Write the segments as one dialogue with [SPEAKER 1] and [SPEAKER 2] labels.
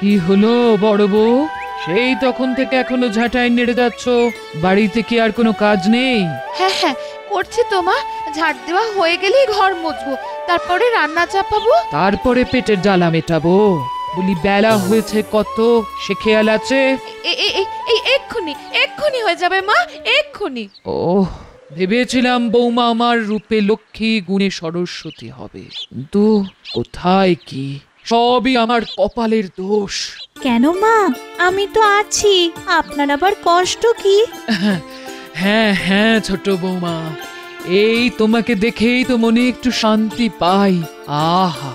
[SPEAKER 1] কি হলো বড় বউ? সেই তখন থেকে এখনো ঝাঁটাই নেড়ে যাচ্ছ, বাড়িতে কি আর কোনো কাজ নেই?
[SPEAKER 2] হ্যাঁ হ্যাঁ করছি তো মা, ঝাড় দেওয়া হয়ে গেলেই ঘর মুছবো, তারপরে রান্না চাপাবো।
[SPEAKER 1] তারপরে পেটের জ্বালা মেটাবো? বলি বেলা হয়েছে কত, সে খেয়াল আছে?
[SPEAKER 2] এই এক্ষুনি এক্ষুনি হয়ে যাবে মা, এক্ষুনি।
[SPEAKER 1] ওহ, ভেবেছিলাম বৌমা আমার রূপে লক্ষ্মী, গুণে সরস্বতী হবে, কিন্তু কোথায় কি, সবই আমার কপালের দোষ।
[SPEAKER 3] কেন মা, আমি তো আছি, আপনার আবার কষ্ট কি?
[SPEAKER 1] হ্যাঁ হ্যাঁ ছোট বৌমা, এই তোমাকে দেখেই তো মনে একটু শান্তি পাই। আহা,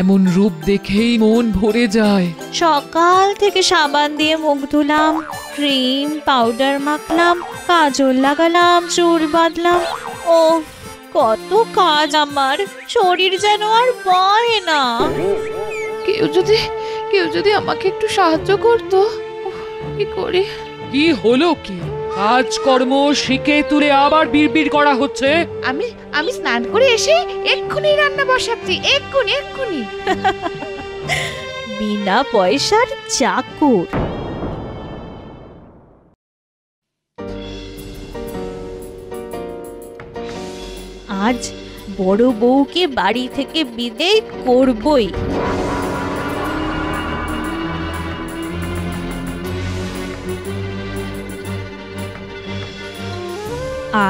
[SPEAKER 1] এমন রূপ দেখেই মন ভরে যায়।
[SPEAKER 3] সকাল থেকে সাবান দিয়ে মুখ ধুলাম, ক্রিম পাউডার মাখলাম, কাজল লাগালাম, চুল বাঁধলাম, ও কত কাজ আমার, শরীর যেন আর বহে না।
[SPEAKER 2] কেউ যদি আমাকে একটু সাহায্য করতো। কি করি?
[SPEAKER 1] কি হলো কি? কাজকর্ম শিখে তুলে আবার বিড়বিড় করা হচ্ছে।
[SPEAKER 2] আমি স্নান করে এসে এক্ষুনি রান্না বসাচ্ছি, এক্ষুনি।
[SPEAKER 3] বিনা পয়সার চাকর। আজ বড় বউকে বাড়ি থেকে বিদেয় করবই।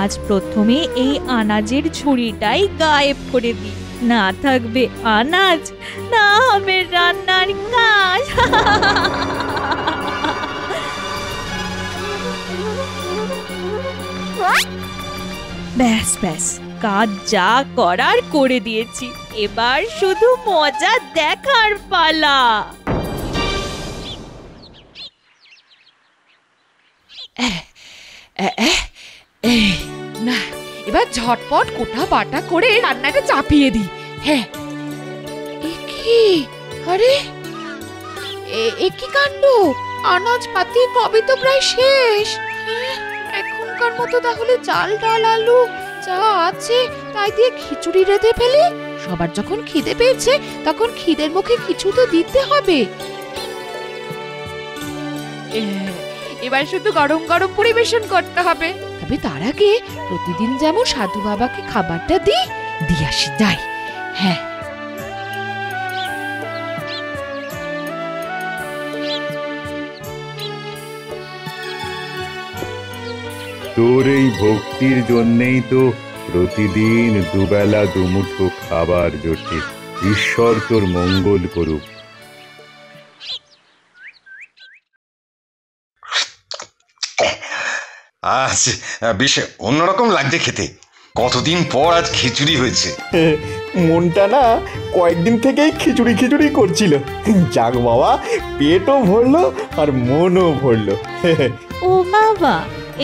[SPEAKER 3] আজ প্রথমে এই আনাজের ঝুড়িটাই গায়েব করে দিই, না থাকবে আনাজ, না হবে রান্নার কাজ। ব্যাস ব্যাস, কাজ যা করার করে দিয়েছি, এবার শুধু মজা দেখার পালা।
[SPEAKER 2] না, এবার ঝটপট কোটা বাটা করে রান্নাটা চাপিয়ে দিই। হ্যাঁ, আরে এ কি কাণ্ড! আনাজপাতি কবে তো প্রায় শেষ। এখনকার মতো তাহলে চাল ডাল আলু যা আছে তাই দিয়ে খিচুড়ি রেঁধে ফেলি। সবার যখন খিদে পেয়েছে তখন খিদের মুখে কিছু তো দিতে হবে। এবার শুধু গরম গরম পরিবেশন করতে হবে। তবে তার আগে প্রতিদিন যেমন সাধু বাবাকে খাবারটা দিয়ে আসি যাই। হ্যাঁ,
[SPEAKER 4] তোর এই ভক্তির জন্যেই তো প্রতিদিন দুবেলা দুমুঠো খাবার জোটে। ঈশ্বর তোর মঙ্গল করুক।
[SPEAKER 5] আজ বেশ অন্যরকম লাগছে খেতে। কতদিন পর আজ খিচুড়ি হয়েছে।
[SPEAKER 6] মনটা না কয়েকদিন থেকেই খিচুড়ি খিচুড়ি করছিল। যাক বাবা, পেটও ভরলো আর মনও ভরলো।
[SPEAKER 3] ও বাবা,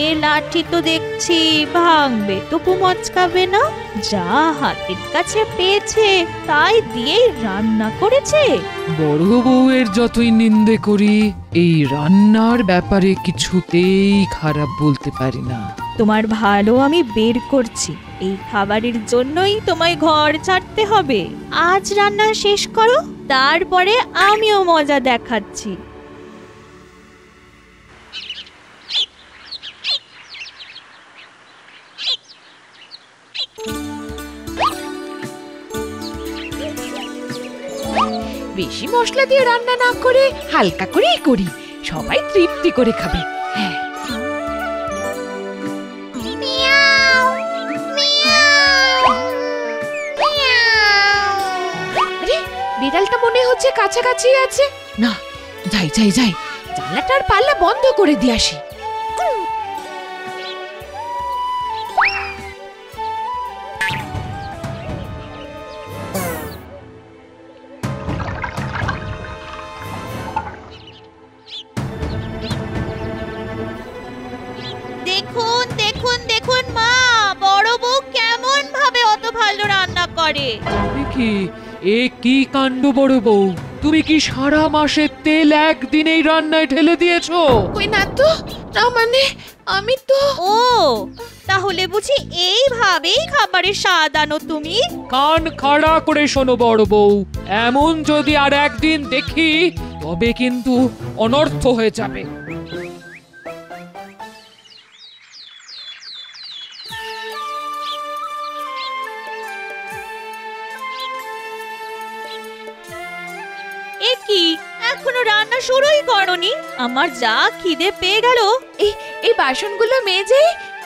[SPEAKER 3] এ লাঠি তো দেখছি ভাঙবে, তবু মচকাবে না। যা হাতের কাছে পেয়েছে তাই দিয়েই রান্না করেছে।
[SPEAKER 1] বড় বউয়ের যতই নিন্দে করি, এই রান্নার ব্যাপারে কিছুতেই খারাপ বলতে পারি না।
[SPEAKER 3] তোমার ভালো আমি বের করছি, এই খাবারের জন্যই তোমায় ঘর ছাড়তে হবে। আজ রান্না শেষ করো, তারপরে আমিও মজা দেখাচ্ছি।
[SPEAKER 2] বেশি মশলা দিয়ে রান্না না করে হালকা করেই করি, সবাই তৃপ্তি করে খাবে। হ্যাঁ, বিড়ালটা মনে হচ্ছে কাছাকাছি আছে। না, যাই জানলাটার পাল্লা বন্ধ করে দিয়ে আসি।
[SPEAKER 3] দেখুন মা, বড় বউ কেমন ভাবে অত ভালো রান্না করে।
[SPEAKER 1] এ কি কাণ্ড বড় বউ! তুমি কি সারা মাসের তেল একদিনেই রান্নায় ঢেলে দিয়েছো?
[SPEAKER 2] কই না তো, না মানে আমি তো।
[SPEAKER 3] ও, তাহলে বুঝি এইভাবেই খাবারের স্বাদ আনো তুমি?
[SPEAKER 1] কান খাড়া করে শোনো বড় বউ, এমন যদি আর একদিন দেখি তবে কিন্তু অনর্থ হয়ে যাবে।
[SPEAKER 3] এ কি, এখনো রান্না শুরুই করনি? আমার যা খিদে পেয়ে গেল।
[SPEAKER 2] এই বাসনগুলো মেজে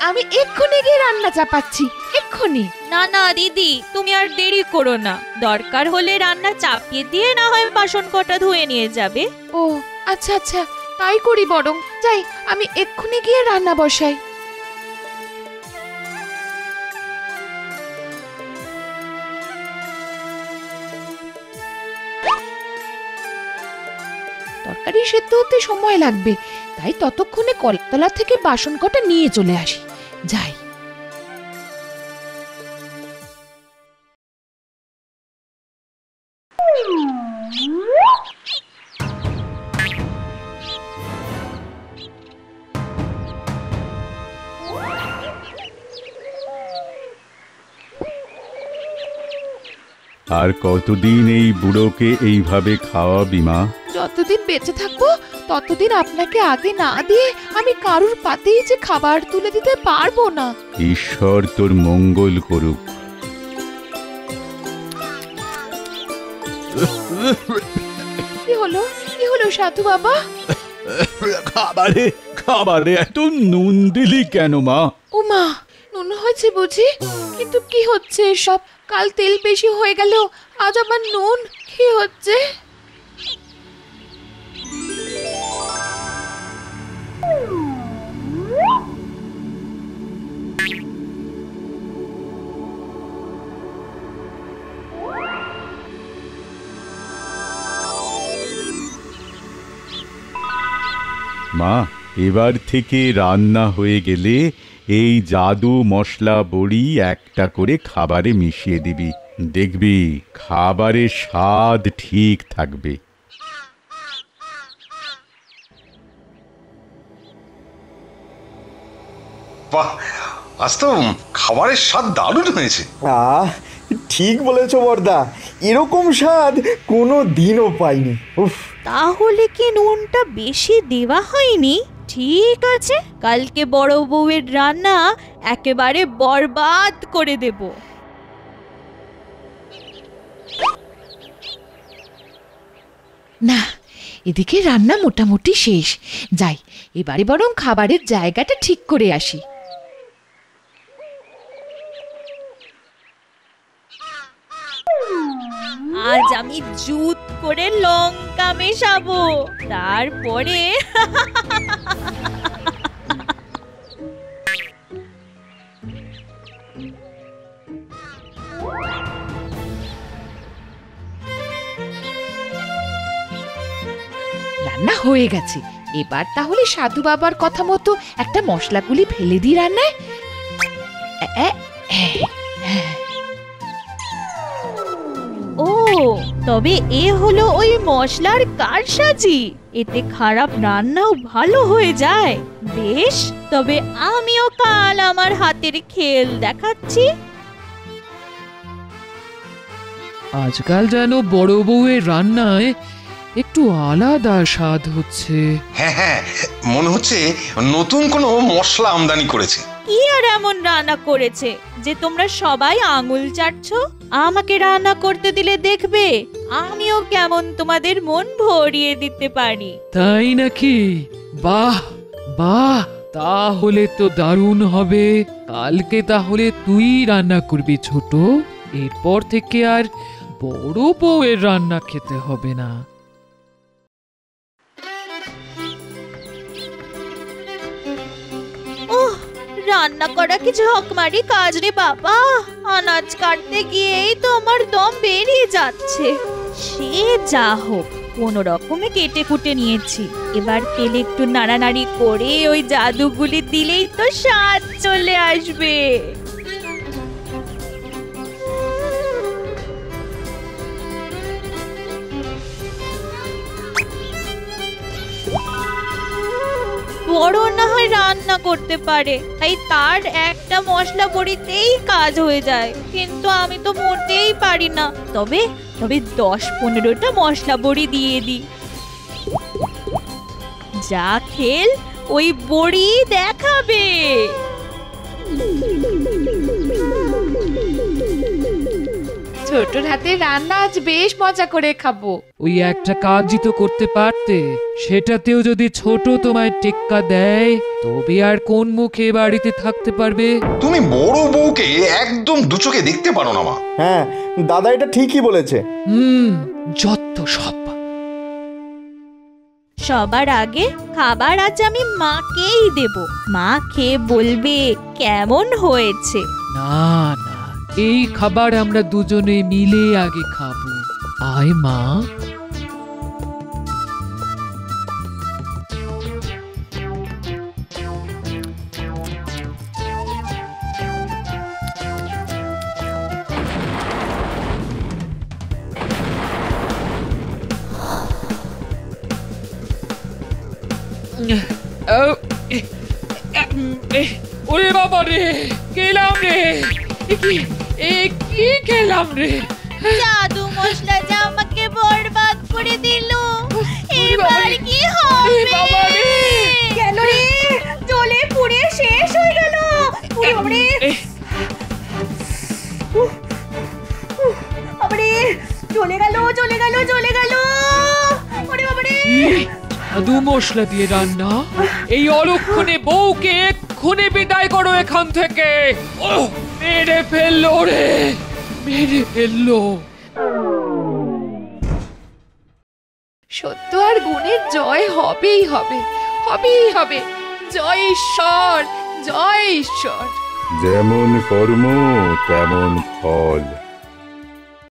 [SPEAKER 2] আমি এক্ষুনি গিয়ে রান্না চাপাচ্ছি, এক্ষুনি।
[SPEAKER 3] না না দিদি, তুমি আর দেরি করো না। দরকার হলে রান্না চাপিয়ে দিয়ে না হয় বাসন কটা ধুয়ে নিয়ে যাবে।
[SPEAKER 2] ও আচ্ছা আচ্ছা, তাই করি বরং। যাই, আমি এক্ষুনি গিয়ে রান্না বসাই। তরকারি সেদ্ধ হতে সময় লাগবে, তাই ততক্ষণে কলতলা থেকে বাসন কটা নিয়ে চলে আসি। যাই।
[SPEAKER 4] আর কতদিন এই বুড়োকে এইভাবে খাওয়াবি মা?
[SPEAKER 2] যতদিন বেঁচে থাকবো ততদিন আপনাকে আগে না দিয়ে আমি কারুর পাতেই যে খাবার তুলে দিতে পারবো না।
[SPEAKER 4] ঈশ্বর তোর মঙ্গল করুক।
[SPEAKER 2] কি হলো সাধু বাবা?
[SPEAKER 4] খাবারে এত নুন দিলি কেন মা?
[SPEAKER 2] ও মা, নুন হয়েছে বুঝি? কিন্তু কি হচ্ছে এসব? কাল তেল বেশি হয়ে গেল, আজ আবার নুন? কি হচ্ছে?
[SPEAKER 4] মা, এবার থেকে রান্না হয়ে গেলে এই জাদু মশলা বড়ি একটা করে খাবারে মিশিয়ে দিবি, দেখবি খাবারের স্বাদ ঠিক থাকবে।
[SPEAKER 5] বাহ, আজ তো খাবারের স্বাদ দারুণ হয়েছে।
[SPEAKER 6] ঠিক বলেছো বর্দা, এরকম স্বাদ কোনো দিনও পাইনি। উফ,
[SPEAKER 3] তাহলে কি নুনটা বেশি দেওয়া হয়নি? ঠিক আছে, কালকে বড় বউয়ের রান্না একেবারে বরবাদ করে দেব।
[SPEAKER 2] না, এদিকে রান্না মোটামুটি শেষ। যাই, এবারে বরং খাবারের জায়গাটা ঠিক করে আসি।
[SPEAKER 3] আজ আমি জুত করে লঙ্কা মেশাবো, তারপরে
[SPEAKER 2] রান্না হয়ে গেছে। এবার তাহলে সাধু বাবার কথা মতো একটা মশলাগুলি ফেলে দিই রান্নায়।
[SPEAKER 3] ও, তবে এ হলো ওই মশলার কারসাজি। এতে খারাপ রান্নাও ভালো হয়ে যায়। বেশ, তবে আমিও কাল আমার হাতের খেল দেখাচ্ছি।
[SPEAKER 1] আজকাল যেন বড় বউয়ের রান্নায় একটু আলাদা স্বাদ হচ্ছে।
[SPEAKER 5] হ্যাঁ হ্যাঁ, মনে হচ্ছে নতুন কোনো মশলা আমদানি করেছে।
[SPEAKER 3] কি আর এমন রান্না করেছে যে তোমরা সবাই আঙুল চাটছো? আমাকে রান্না করতে দিলে দেখবে আমিও কেমন তোমাদের মন ভরিয়ে দিতে পারি।
[SPEAKER 1] তাই নাকি? বাহ বাহ, তাহলে তো দারুণ হবে। কালকে তাহলে তুই রান্না করবি ছোট। এরপর থেকে আর বড় বউয়ের রান্না খেতে হবে না।
[SPEAKER 3] ওহ, রান্না করা কি ঝকমারি কাজ রে বাবা। আনাজ কাটতে গিয়েই তো আমার দম বেরিয়ে যাচ্ছে। সে যা হোক, কোনো রকমে কেটে কুটে নিয়েছি। এবার তেলে একটু নাড়ানাড়ি করে ওই জাদুগুলি দিলেই তো স্বাদ চলে আসবে। বড় না হয় রান্না করতে পারে, তাই তার একটা মশলা বড়িতেই কাজ হয়ে যায়, কিন্তু আমি তো মোটেই পারি না। তবে 10-15টা মশলা বড়ি দিয়ে দিই। যা খেল ওই বড়ি দেখাবে।
[SPEAKER 2] ছোটর হাতে রান্না আজ বেশ মজা করে খাবো।
[SPEAKER 1] ওই একটা কাজই তো করতে পারতে, সেটাতেও যদি ছোট তোমায় টেক্কা দেয় তবে আর কোন মুখে বাড়িতে থাকতে পারবে?
[SPEAKER 5] তুমি বড় বউকে একদম দু চোখে দেখতে পারো না মা।
[SPEAKER 6] হ্যাঁ, দাদা এটা ঠিকই বলেছে।
[SPEAKER 1] যত সব।
[SPEAKER 3] সবার আগে খাবার আজ আমি মাকেই দেব। মা খেয়ে বলবে কেমন হয়েছে।
[SPEAKER 1] না না, এই খাবার আমরা দুজনে মিলে আগে খাবো। আয় মা। ওরে বাবা রে, গেলাম রে। কি খেলাম রে?
[SPEAKER 3] জাদু মশলা যা আমাকে বরবাদ করে দিল। এবার কি হবে? কেন রে? জ্বলে পুড়ে শেষ হয়ে গেল। বাবারে, জ্বলে গেল জ্বলে গেল জ্বলে গেল। ওরে বাবারে,
[SPEAKER 1] জাদু মশলা দিয়ে রান্না? এই অলক্ষণে বউকে এক্ষুনি বিদায় করো এখান থেকে। মেরে ফেললো রে, মেরে ফেললো।
[SPEAKER 2] সত্য আর গুণের জয় হবেই হবে, হবেই হবে। জয় ঈশ্বর, জয় ঈশ্বর।
[SPEAKER 4] যেমন কর্ম তেমন ফল।